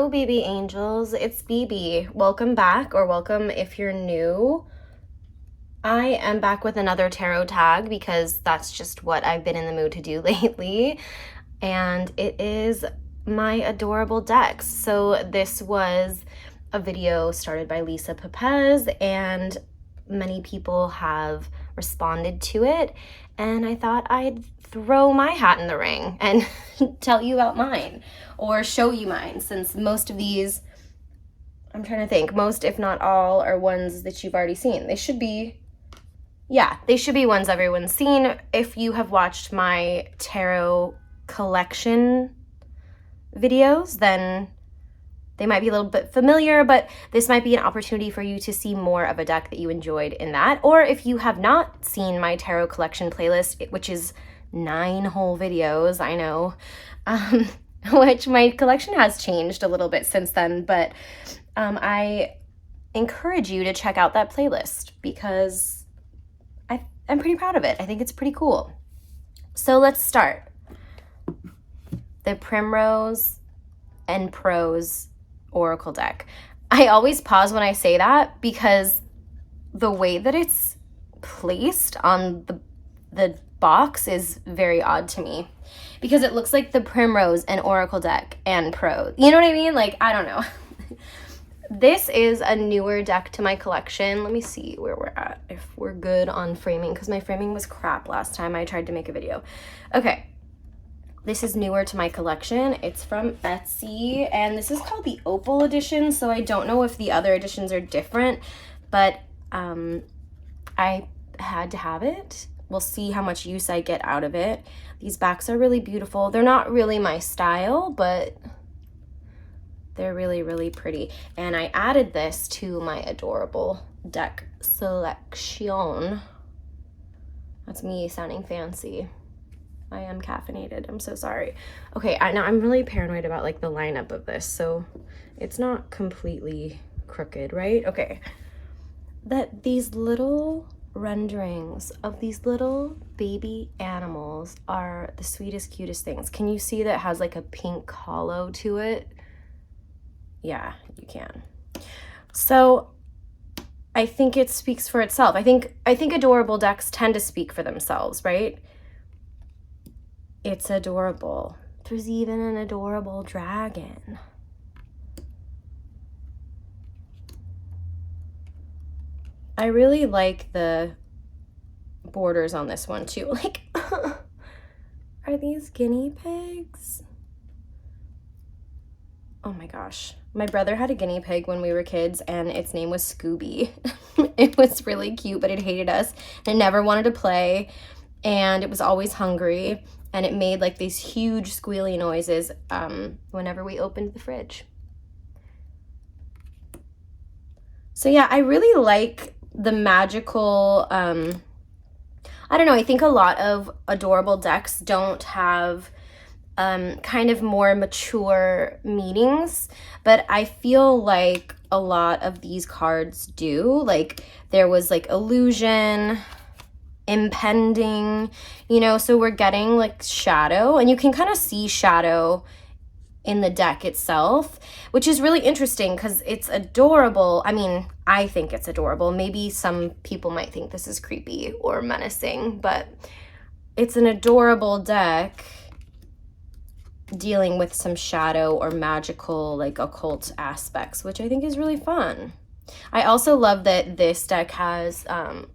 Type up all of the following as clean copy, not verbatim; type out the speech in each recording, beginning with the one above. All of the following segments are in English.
Hello, baby angels. It's BB. Welcome back, or welcome if you're new. I am back with another tarot tag because that's just what I've been in the mood to do lately. And it is my adorable decks. So this was a video started by Lisa Pepez, and many people have responded to it. And I thought I'd throw my hat in the ring and tell you about mine, or show you mine, since most of these, I'm trying to think, most if not all are ones that you've already seen. They should be ones everyone's seen. If you have watched my tarot collection videos, then they might be a little bit familiar, but this might be an opportunity for you to see more of a deck that you enjoyed in that. Or if you have not seen my tarot collection playlist, which is 9 whole videos, I know, which my collection has changed a little bit since then, but I encourage you to check out that playlist because I'm pretty proud of it. I think it's pretty cool. So let's start. The Primrose and Prose Oracle deck. I always pause when I say that because the way that it's placed on the box is very odd to me, because it looks like the Primrose and Oracle deck and Prose. You know what I mean? Like, I don't know. This is a newer deck to my collection. Let me see where we're at, if we're good on framing, because my framing was crap last time I tried to make a video. Okay. This is newer to my collection. It's from Etsy, and this is called the Opal edition, so I don't know if the other editions are different, but I had to have it. We'll see how much use I get out of it. These backs are really beautiful. They're not really my style, but they're really, really pretty. And I added this to my adorable deck selection. That's me sounding fancy. I am caffeinated. I'm so sorry. Okay, now I'm really paranoid about like the lineup of this, so it's not completely crooked, right? Okay. That these little renderings of these little baby animals are the sweetest, cutest things. Can you see that it has like a pink hollow to it? Yeah, you can. So I think it speaks for itself. I think adorable decks tend to speak for themselves, right? It's adorable. There's even an adorable dragon. I really like the borders on this one too. Like, are these guinea pigs? Oh my gosh. My brother had a guinea pig when we were kids, and its name was Scooby. It was really cute, but it hated us. It never wanted to play, and it was always hungry, and it made like these huge squealy noises whenever we opened the fridge. So yeah, I really like the magical, I don't know, I think a lot of adorable decks don't have kind of more mature meanings, but I feel like a lot of these cards do. Like, there was like illusion, impending, you know, so we're getting like shadow, and you can kind of see shadow in the deck itself, which is really interesting because it's adorable. I mean, I think it's adorable. Maybe some people might think this is creepy or menacing, but it's an adorable deck dealing with some shadow or magical, like occult aspects, which I think is really fun. I also love that this deck has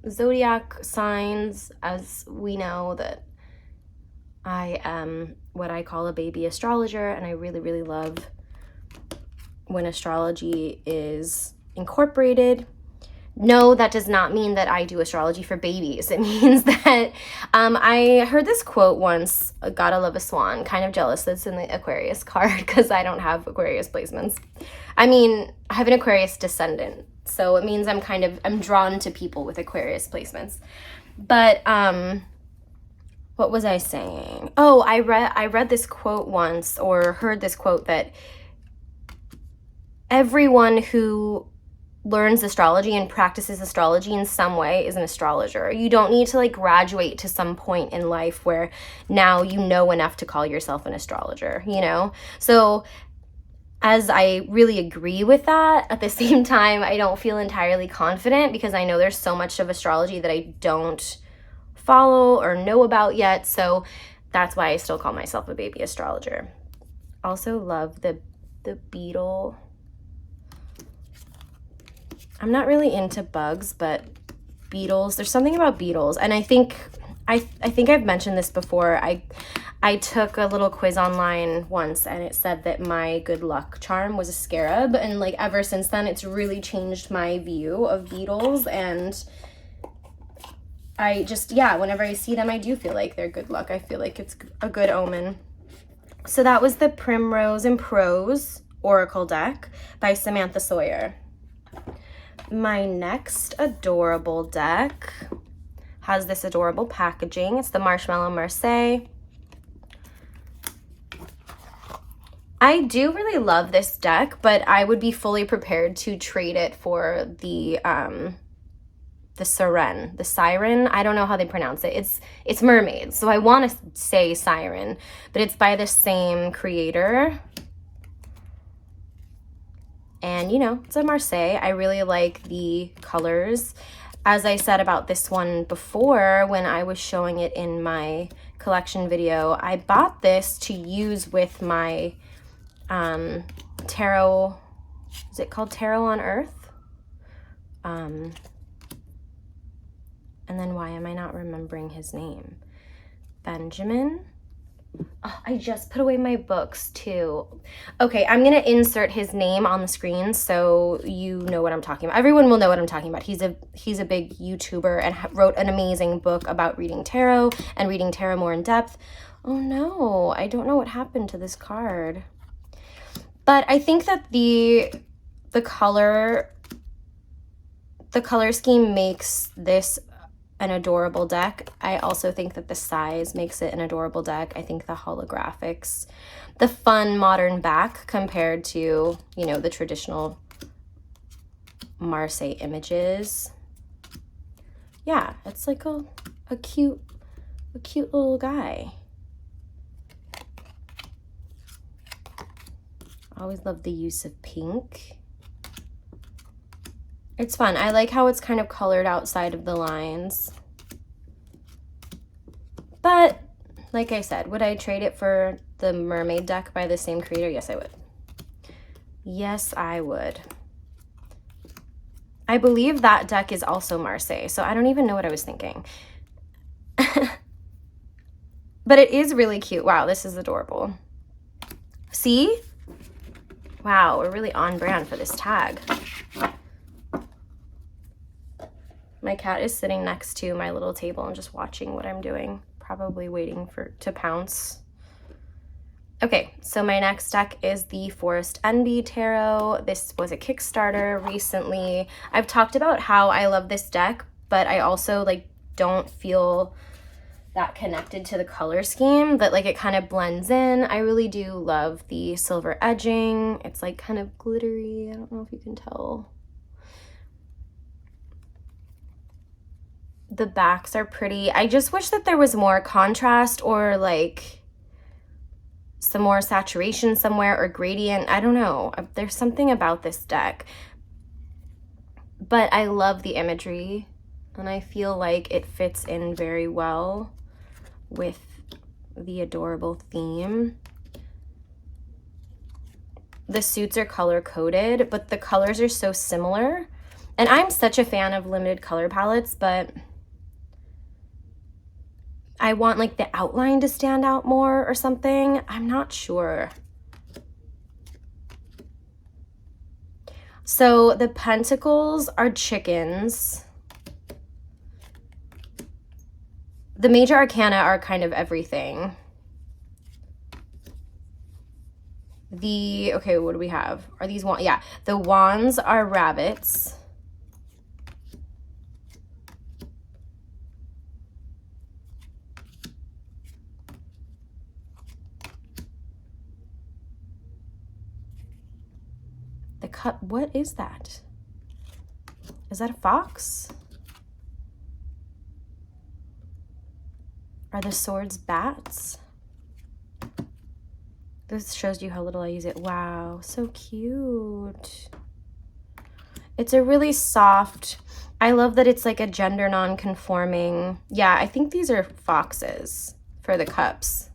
zodiac signs, as we know that I am what I call a baby astrologer, and I really, really love when astrology is incorporated. No, that does not mean that I do astrology for babies. It means that I heard this quote once, gotta love a swan. Kind of jealous that's in the Aquarius card because I don't have Aquarius placements. I mean, I have an Aquarius descendant, so it means I'm drawn to people with Aquarius placements. But what was I saying? Oh, I read this quote once, or heard this quote, that everyone who learns astrology and practices astrology in some way is an astrologer. You don't need to like graduate to some point in life where now you know enough to call yourself an astrologer, you know? So as I really agree with that, at the same time, I don't feel entirely confident because I know there's so much of astrology that I don't follow or know about yet. So that's why I still call myself a baby astrologer. Also love the beetle. I'm not really into bugs, but beetles, there's something about beetles. And I think I've mentioned this before. I took a little quiz online once and it said that my good luck charm was a scarab, and like ever since then it's really changed my view of beetles, and I just, yeah, whenever I see them I do feel like they're good luck. I feel like it's a good omen. So that was the Primrose and Prose Oracle deck by Samantha Sawyer. My next adorable deck has this adorable packaging. It's the Marshmallow Marseille. I do really love this deck, but I would be fully prepared to trade it for the siren. I don't know how they pronounce it. It's mermaids, so I want to say siren, but it's by the same creator. And you know, it's a Marseille. I really like the colors. As I said about this one before, when I was showing it in my collection video, I bought this to use with my tarot. Is it called Tarot on Earth? And then why am I not remembering his name? Benjamin. Oh, I just put away my books too. Okay, I'm gonna insert his name on the screen so you know what I'm talking about. Everyone will know what I'm talking about. He's a big YouTuber and wrote an amazing book about reading tarot and reading tarot more in depth. Oh no, I don't know what happened to this card. But I think that the color scheme makes this an adorable deck. I also think that the size makes it an adorable deck. I think the holographics, the fun modern back compared to, you know, the traditional Marseille images. Yeah, it's like a cute little guy. I always love the use of pink. It's fun. I like how it's kind of colored outside of the lines. But, like I said, would I trade it for the mermaid deck by the same creator? Yes, I would. Yes, I would. I believe that deck is also Marseille, so I don't even know what I was thinking. But it is really cute. Wow, this is adorable. See? Wow, we're really on brand for this tag. My cat is sitting next to my little table and just watching what I'm doing, probably waiting to pounce. Okay, so my next deck is the Forest Envy Tarot. This was a Kickstarter recently. I've talked about how I love this deck, but I also like don't feel that connected to the color scheme, that like it kind of blends in. I really do love the silver edging. It's like kind of glittery. I don't know if you can tell. The backs are pretty. I just wish that there was more contrast or like some more saturation somewhere or gradient. I don't know. There's something about this deck. But I love the imagery and I feel like it fits in very well with the adorable theme. The suits are color coded, but the colors are so similar. And I'm such a fan of limited color palettes, but I want like the outline to stand out more or something. I'm not sure. So the pentacles are chickens. The major arcana are kind of everything. Okay, what do we have? Are these wands? Yeah, the wands are rabbits. The cup, what is that? Is that a fox? Are the swords bats? This shows you how little I use it. Wow, so cute. It's a really soft, I love that it's like a gender non-conforming. Yeah, I think these are foxes for the cups.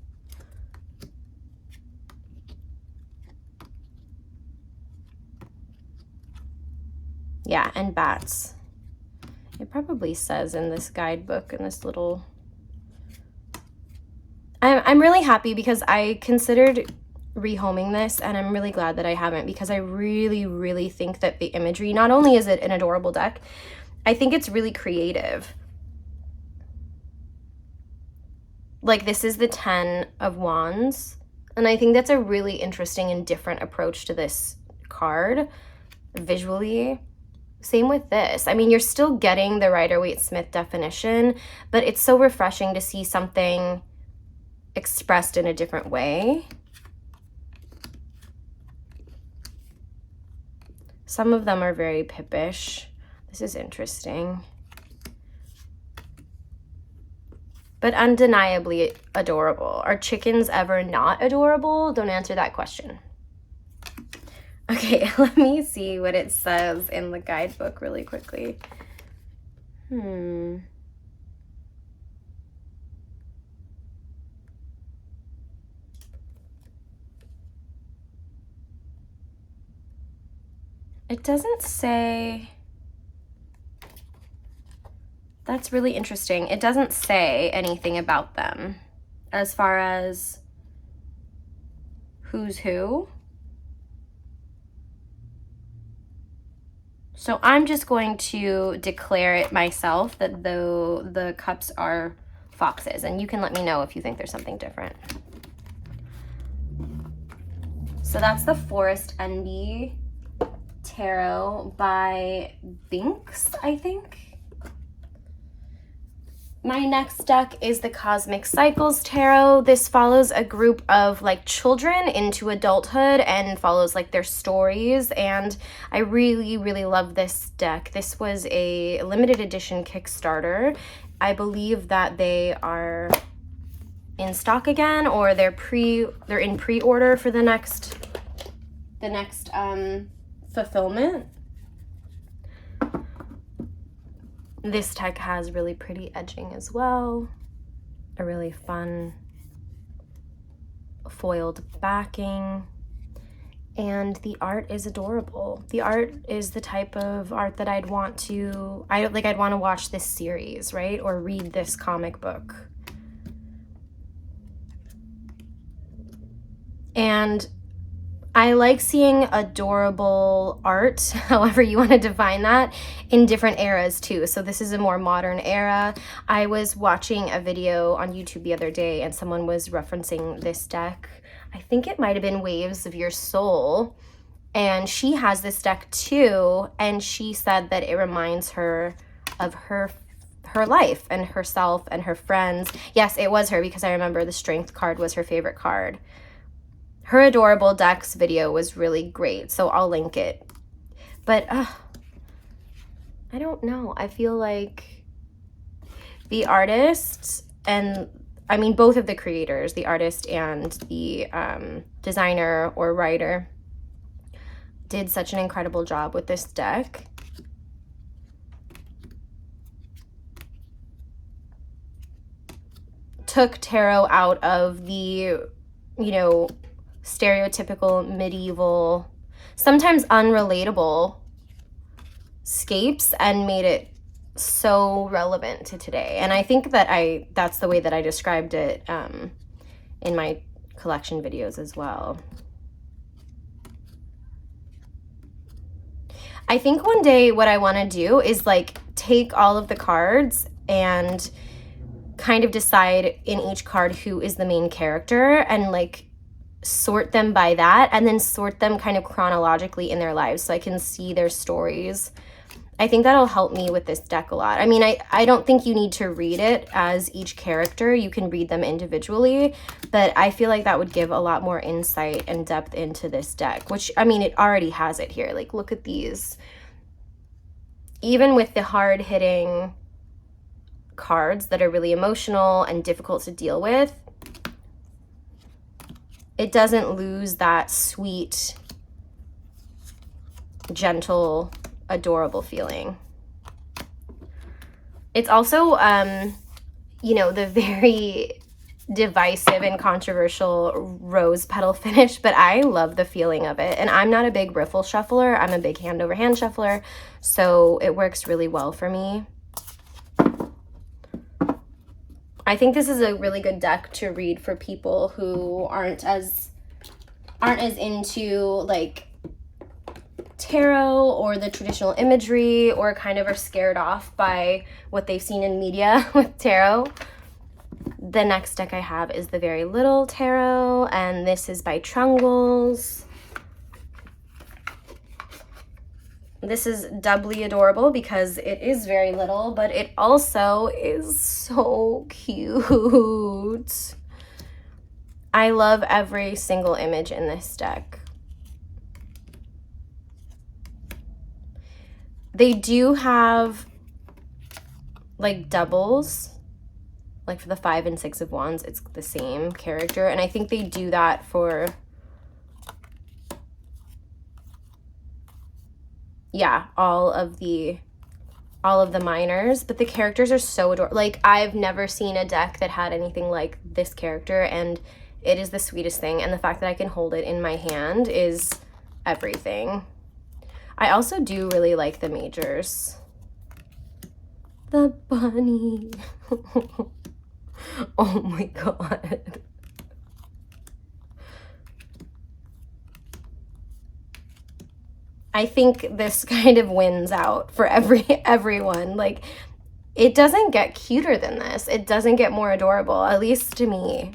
Yeah, and bats. It probably says in this guidebook, in this little... I'm really happy because I considered rehoming this, and I'm really glad that I haven't, because I really, really think that the imagery, not only is it an adorable deck, I think it's really creative. Like, this is the 10 of Wands, and I think that's a really interesting and different approach to this card visually. Same with this. I mean, you're still getting the Rider-Waite-Smith definition, but it's so refreshing to see something expressed in a different way. Some of them are very pippish. This is interesting. But undeniably adorable. Are chickens ever not adorable? Don't answer that question. Okay, let me see what it says in the guidebook really quickly. It doesn't say... That's really interesting. It doesn't say anything about them as far as who's who. So I'm just going to declare it myself that the cups are foxes, and you can let me know if you think there's something different. So that's the Forest Envy Tarot by Binks, I think. My next deck is the Cosmic Cycles Tarot. This follows a group of like children into adulthood and follows like their stories, and I really, really love this deck. This was a limited edition Kickstarter. I believe that they are in stock again, or they're in pre-order for the next fulfillment. This deck has really pretty edging as well. A really fun foiled backing. And the art is adorable. The art is the type of art that I'd want to watch this series, right? Or read this comic book. And I like seeing adorable art, however you want to define that, in different eras too. So this is a more modern era. I was watching a video on YouTube the other day and someone was referencing this deck. I think it might have been Waves of Your Soul. And she has this deck too. And she said that it reminds her of her life and herself and her friends. Yes, it was her, because I remember the Strength card was her favorite card. Her adorable decks video was really great, so I'll link it. But I don't know. I feel like the artists, and I mean both of the creators, the artist and the designer or writer, did such an incredible job with this deck. Took tarot out of the, stereotypical medieval, sometimes unrelatable scapes and made it so relevant to today. And I think that that's the way that I described it in my collection videos as well. I think one day what I want to do is like take all of the cards and kind of decide in each card who is the main character and like sort them by that, and then sort them kind of chronologically in their lives so I can see their stories. I think that'll help me with this deck a lot. I mean, I don't think you need to read it as each character. You can read them individually, but I feel like that would give a lot more insight and depth into this deck, which, I mean, it already has it here. Like, look at these. Even with the hard-hitting cards that are really emotional and difficult to deal with, it doesn't lose that sweet, gentle, adorable feeling. It's also, you know, the very divisive and controversial rose petal finish, but I love the feeling of it. And I'm not a big riffle shuffler. I'm a big hand over hand shuffler, so it works really well for me. I think this is a really good deck to read for people who aren't as into like tarot or the traditional imagery, or kind of are scared off by what they've seen in media with tarot. The next deck I have is the Very Little Tarot, and this is by Trungles. This is doubly adorable because it is very little, but it also is so cute. I love every single image in this deck. They do have like doubles, like for the 5 and 6 of Wands, it's the same character. And I think they do that for, yeah, all of the minors, but the characters are so adorable. Like, I've never seen a deck that had anything like this character, and it is the sweetest thing. And the fact that I can hold it in my hand is everything. I also do really like the majors. The bunny. Oh my god. I think this kind of wins out for everyone. Like, it doesn't get cuter than this. It doesn't get more adorable, at least to me.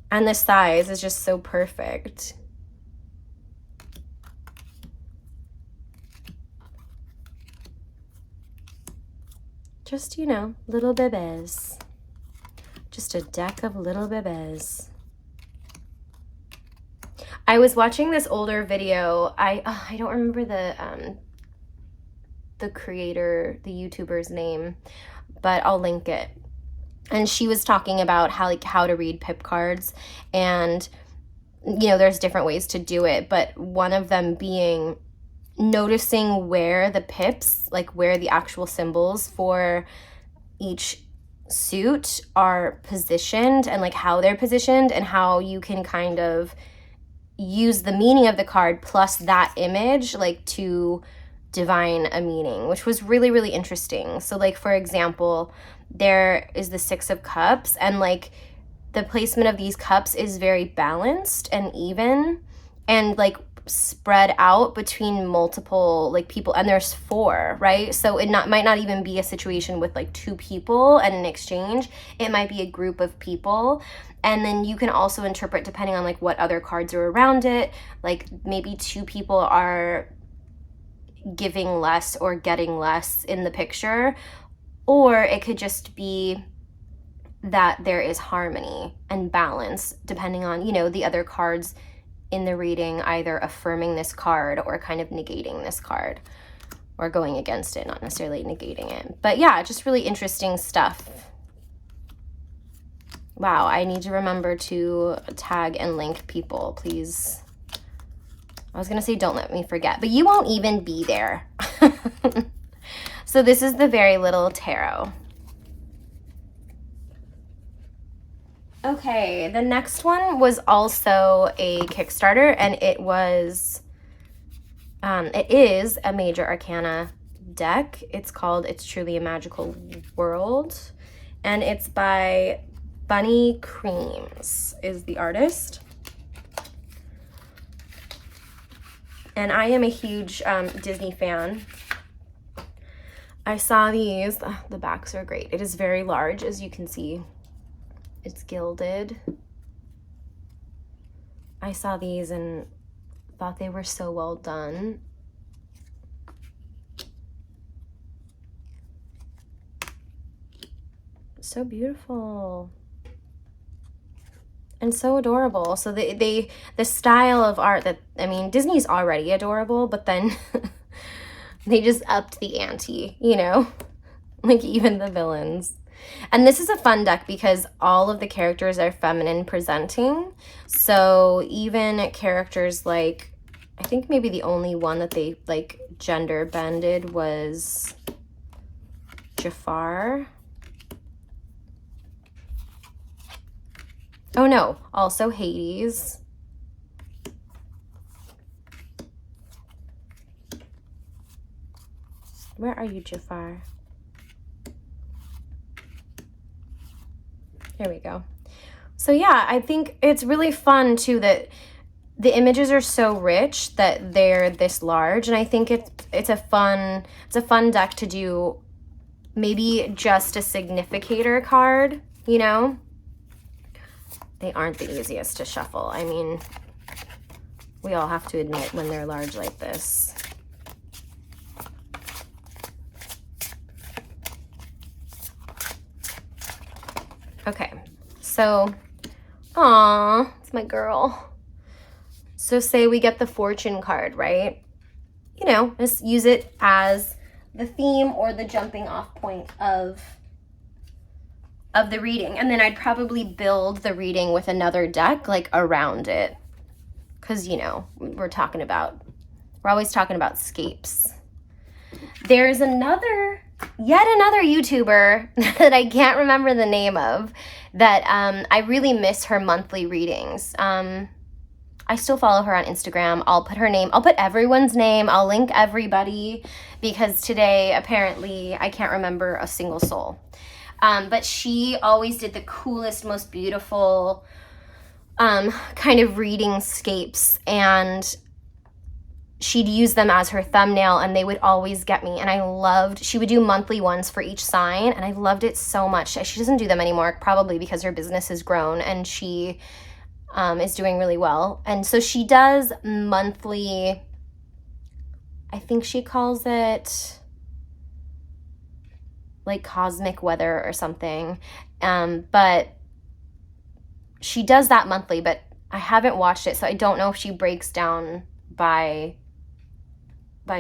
And the size is just so perfect. Just, you know, little bebes. Just a deck of little bebes. I was watching this older video. I don't remember the creator, the YouTuber's name, but I'll link it. And she was talking about how to read pip cards, and you know, there's different ways to do it, but one of them being noticing where the pips, like where the actual symbols for each suit are positioned, and like how they're positioned, and how you can kind of use the meaning of the card plus that image like to divine a meaning, which was really, really interesting. So like, for example, there is the 6 of Cups, and like the placement of these cups is very balanced and even, and like spread out between multiple like people, and there's 4, right? So it might not even be a situation with like 2 people and an exchange. It might be a group of people. And then you can also interpret, depending on like what other cards are around it, like maybe 2 people are giving less or getting less in the picture, or it could just be that there is harmony and balance depending on, you know, the other cards in the reading either affirming this card or kind of negating this card, or going against it, not necessarily negating it. But yeah, just really interesting stuff. Wow, I need to remember to tag and link people, please. I was gonna say don't let me forget, but you won't even be there. So this is the Very Little Tarot. Okay, the next one was also a Kickstarter, and it is a Major Arcana deck. It's called It's Truly a Magical World, and it's by Bunny Creams is the artist. And I am a huge Disney fan. I saw these. The backs are great. It is very large, as you can see. It's gilded. I saw these and thought they were so well done. So beautiful. And so adorable. So the style of art that, I mean, Disney's already adorable, but then they just upped the ante, you know? Like even the villains. And this is a fun deck because all of the characters are feminine presenting. So even characters like, I think maybe the only one that they like gender bended was Jafar. Oh no, also Hades. Where are you, Jafar? There we go. So yeah, I think it's really fun too that the images are so rich that they're this large, and I think it's a fun deck to do. Maybe just a significator card, you know? They aren't the easiest to shuffle. I mean, we all have to admit when they're large like this. Okay, so, aw, it's my girl. So say we get the fortune card, right? You know, just use it as the theme or the jumping off point of the reading. And then I'd probably build the reading with another deck like around it. Cause you know, we're always talking about scapes. There's yet another YouTuber that I can't remember the name of that I really miss her monthly readings. I still follow her on Instagram. I'll put her name, I'll put everyone's name, I'll link everybody, because today apparently I can't remember a single soul. But she always did the coolest, most beautiful kind of reading scapes, and she'd use them as her thumbnail, and they would always get me. And she would do monthly ones for each sign, and I loved it so much. She doesn't do them anymore, probably because her business has grown and she is doing really well. And so she does monthly, I think she calls it like cosmic weather or something. But she does that monthly, but I haven't watched it, so I don't know if she breaks down by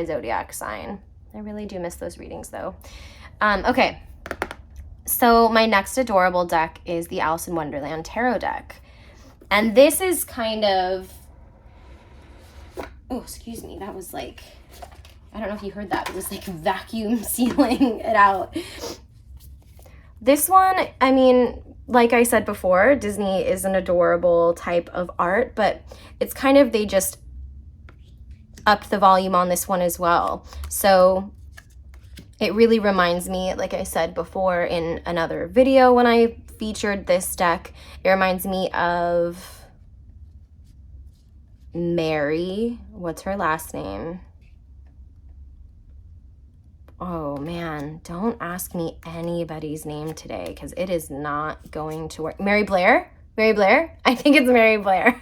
zodiac sign. I really do miss those readings though. Okay, so my next adorable deck is the Alice in Wonderland Tarot deck. And this is kind of, oh, excuse me, that was like, I don't know if you heard that, it was like vacuum sealing it out. This one, I mean, like I said before, Disney is an adorable type of art, but it's kind of, they just upped the volume on this one as well. So it really reminds me, like I said before in another video when I featured this deck, it reminds me of Mary. What's her last name? Oh man, don't ask me anybody's name today because it is not going to work. Mary Blair? I think it's Mary Blair,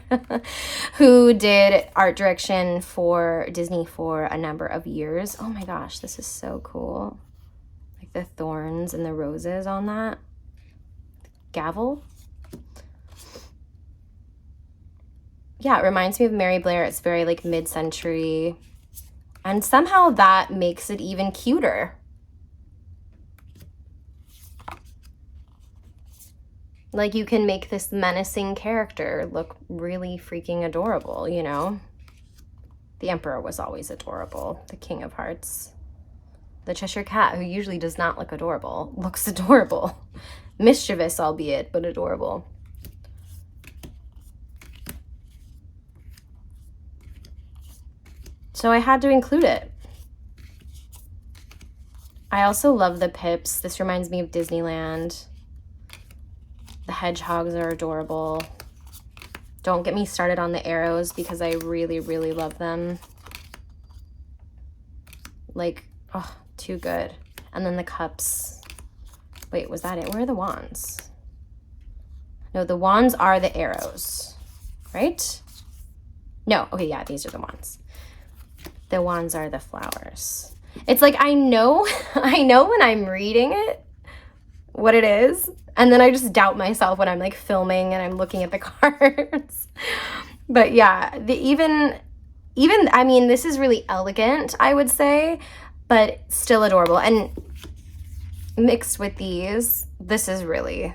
who did art direction for Disney for a number of years. Oh my gosh, this is so cool. Like the thorns and the roses on that. Gavel? Yeah, it reminds me of Mary Blair. It's very like mid-century. And somehow that makes it even cuter. Like you can make this menacing character look really freaking adorable, you know? The Emperor was always adorable. The King of Hearts. The Cheshire Cat, who usually does not look adorable, looks adorable. Mischievous, albeit, but adorable. So I had to include it. I also love the pips. This reminds me of Disneyland. The hedgehogs are adorable. Don't get me started on the arrows because I really, really love them. Like, oh, too good. And then the cups. Wait, was that it? Where are the wands? No, the wands are the arrows, right? No, okay, yeah, these are the wands. The wands are the flowers. It's like, I know when I'm reading it, what it is, and then I just doubt myself when I'm like filming and I'm looking at the cards. But yeah, even, I mean, this is really elegant, I would say, but still adorable. And mixed with these, this is really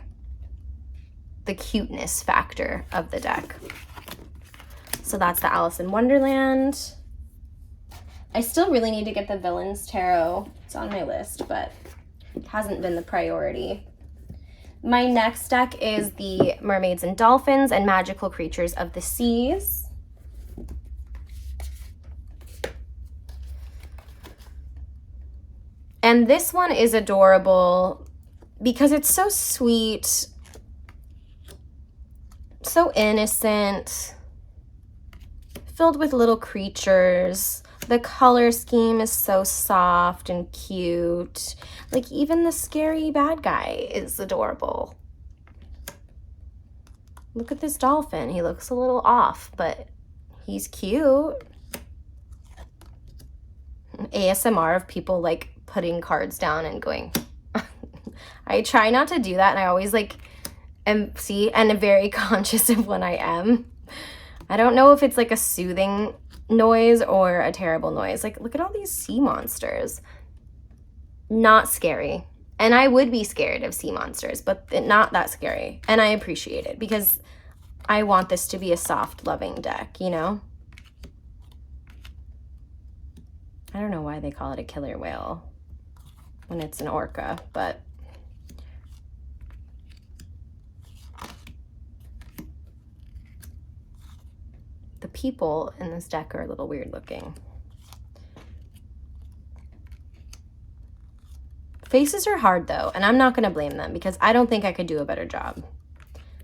the cuteness factor of the deck. So that's the Alice in Wonderland. I still really need to get the Villains Tarot. It's on my list, but it hasn't been the priority. My next deck is the Mermaids and Dolphins and Magical Creatures of the Seas. And this one is adorable because it's so sweet, so innocent, filled with little creatures. The color scheme is so soft and cute. Like, even the scary bad guy is adorable. Look at this dolphin. He looks a little off, but he's cute. ASMR of people like putting cards down and going. I try not to do that, and I always like am very conscious of when I am. I don't know if it's like a soothing noise or a terrible noise. Like, look at all these sea monsters. Not scary. And I would be scared of sea monsters, but not that scary. And I appreciate it because I want this to be a soft, loving deck, you know? I don't know why they call it a killer whale when it's an orca, but the people in this deck are a little weird looking. Faces are hard though, and I'm not going to blame them because I don't think I could do a better job.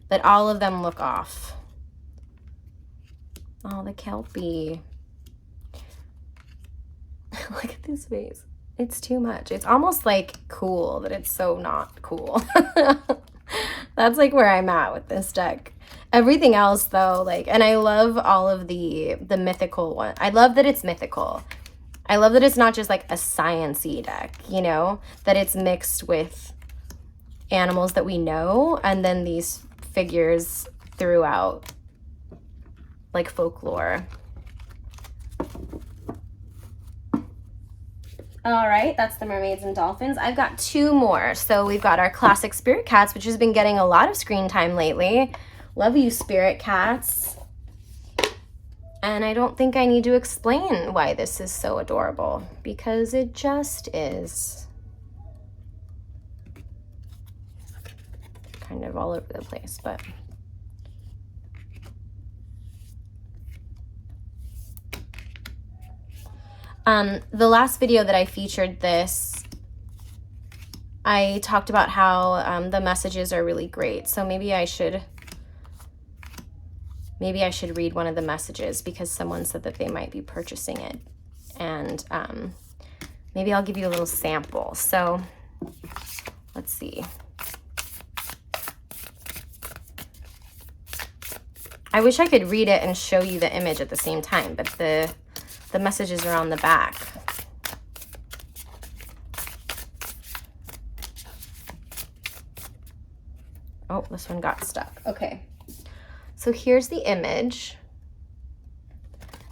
But all of them look off. Oh, the Kelpie. Look at this face. It's too much. It's almost like cool that it's so not cool. That's like where I'm at with this deck. Everything else though, like, and I love all of the mythical one. I love that it's mythical. I love that it's not just like a science-y deck, you know, that it's mixed with animals that we know and then these figures throughout, like folklore. All right, that's the Mermaids and Dolphins. I've got two more. So we've got our classic Spirit Cats, which has been getting a lot of screen time lately. Love you, Spirit Cats. And I don't think I need to explain why this is so adorable, because it just is. Kind of all over the place, but the last video that I featured this, I talked about how the messages are really great. So maybe I should read one of the messages because someone said that they might be purchasing it. And maybe I'll give you a little sample. So let's see. I wish I could read it and show you the image at the same time, but the messages are on the back. Oh, this one got stuck. Okay. So here's the image.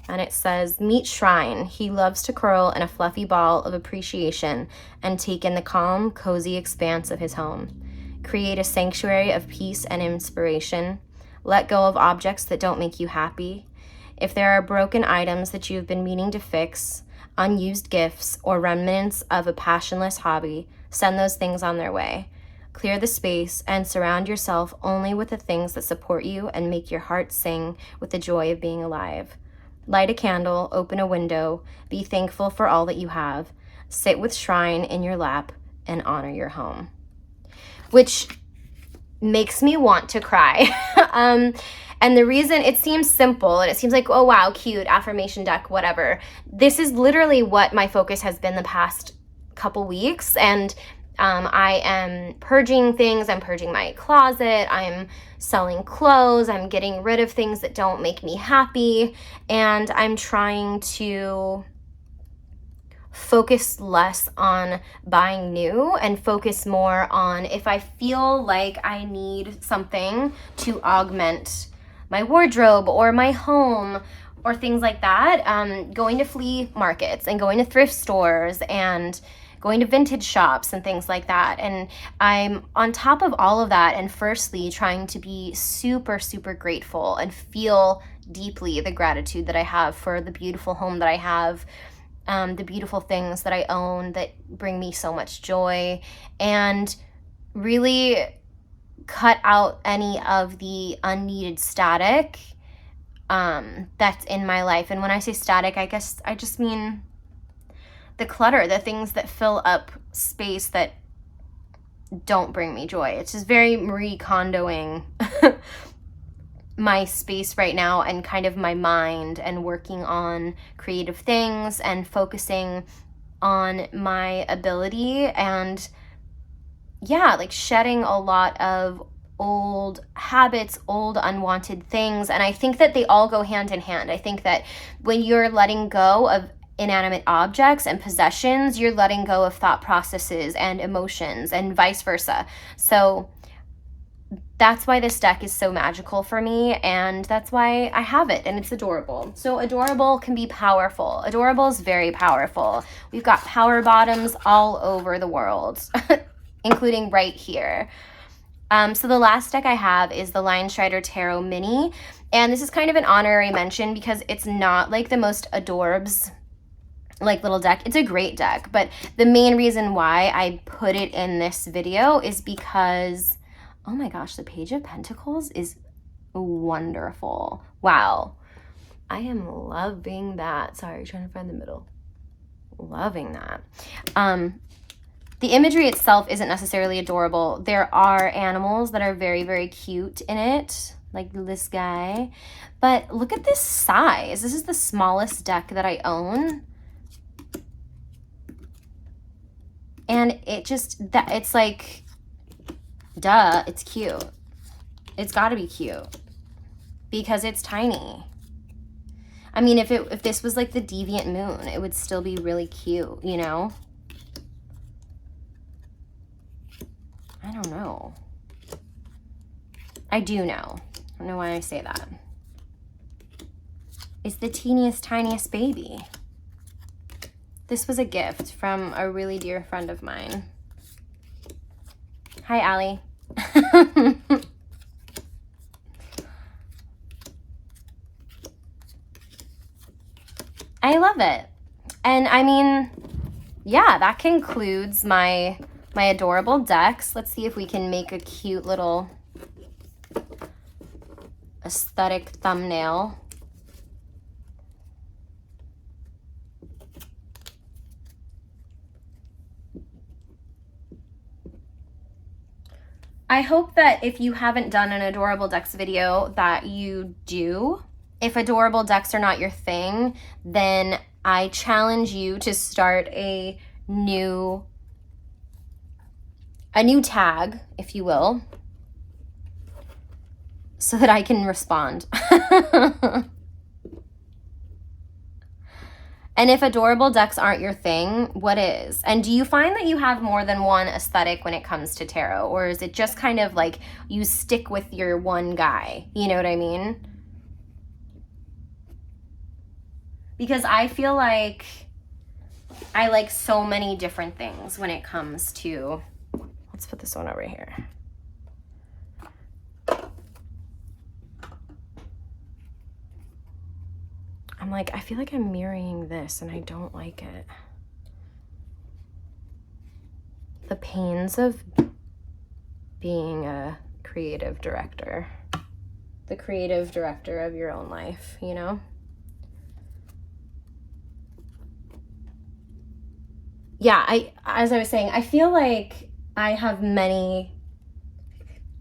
And it says, "Meet Shrine. He loves to curl in a fluffy ball of appreciation and take in the calm, cozy expanse of his home. Create a sanctuary of peace and inspiration. Let go of objects that don't make you happy. If there are broken items that you've been meaning to fix, unused gifts, or remnants of a passionless hobby, send those things on their way. Clear the space and surround yourself only with the things that support you and make your heart sing with the joy of being alive. Light a candle, open a window, be thankful for all that you have. Sit with Shrine in your lap and honor your home." Which makes me want to cry. And the reason, it seems simple and it seems like, oh wow, cute, affirmation deck, whatever. This is literally what my focus has been the past couple weeks. And I am purging things. I'm purging my closet. I'm selling clothes. I'm getting rid of things that don't make me happy. And I'm trying to focus less on buying new and focus more on, if I feel like I need something to augment my wardrobe or my home or things like that, going to flea markets and going to thrift stores and going to vintage shops and things like that. And I'm on top of all of that, and firstly trying to be super, super grateful and feel deeply the gratitude that I have for the beautiful home that I have, the beautiful things that I own that bring me so much joy, and really cut out any of the unneeded static that's in my life. And when I say static, I guess I just mean the clutter, the things that fill up space that don't bring me joy. It's just very Marie Kondoing my space right now, and kind of my mind, and working on creative things and focusing on my ability, and yeah, like shedding a lot of old habits, old unwanted things. And I think that they all go hand in hand. I think that when you're letting go of inanimate objects and possessions, you're letting go of thought processes and emotions, and vice versa. So that's why this deck is so magical for me, and that's why I have it, and it's adorable. So adorable can be powerful. Adorable is very powerful. We've got power bottoms all over the world, including right here. So the last deck I have is the Lion Strider Tarot Mini, and this is kind of an honorary mention because it's not like the most adorbs like little deck. It's a great deck, but the main reason why I put it in this video is because, oh my gosh, the Page of Pentacles is wonderful. Wow. I am loving that. Sorry, trying to find the middle. Loving that. The imagery itself isn't necessarily adorable. There are animals that are very, very cute in it, like this guy. But look at this size. This is the smallest deck that I own. And it just, it's like, duh, it's cute. It's got to be cute because it's tiny. I mean, if this was like the Deviant Moon, it would still be really cute, you know? I don't know. I do know. I don't know why I say that. It's the teeniest, tiniest baby. This was a gift from a really dear friend of mine. Hi, Allie. I love it. And I mean, yeah, that concludes my adorable decks. Let's see if we can make a cute little aesthetic thumbnail. I hope that if you haven't done an adorable decks video that you do. If adorable decks are not your thing, then I challenge you to start a new tag, if you will, so that I can respond. And if adorable decks aren't your thing, what is? And do you find that you have more than one aesthetic when it comes to tarot? Or is it just kind of like you stick with your one guy? You know what I mean? Because I feel like I like so many different things when it comes to, let's put this one over here. I'm like, I feel like I'm mirroring this and I don't like it. The pains of being a creative director. The creative director of your own life, you know? Yeah, as I was saying, I feel like I have many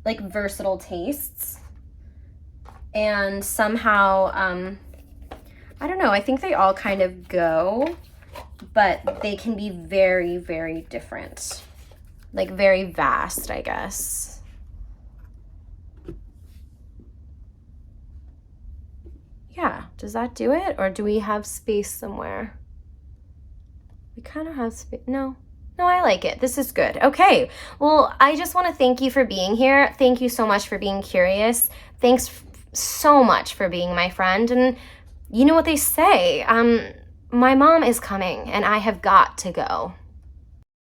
like versatile tastes, and somehow, I don't know, I think they all kind of go, but they can be very, very different, like very vast, I guess. Yeah, does that do it? Or do we have space somewhere? We kind of have space. No, I like it. This is good. Okay. Well, I just want to thank you for being here. Thank you so much for being curious. Thanks so much for being my friend. And you know what they say, my mom is coming and I have got to go.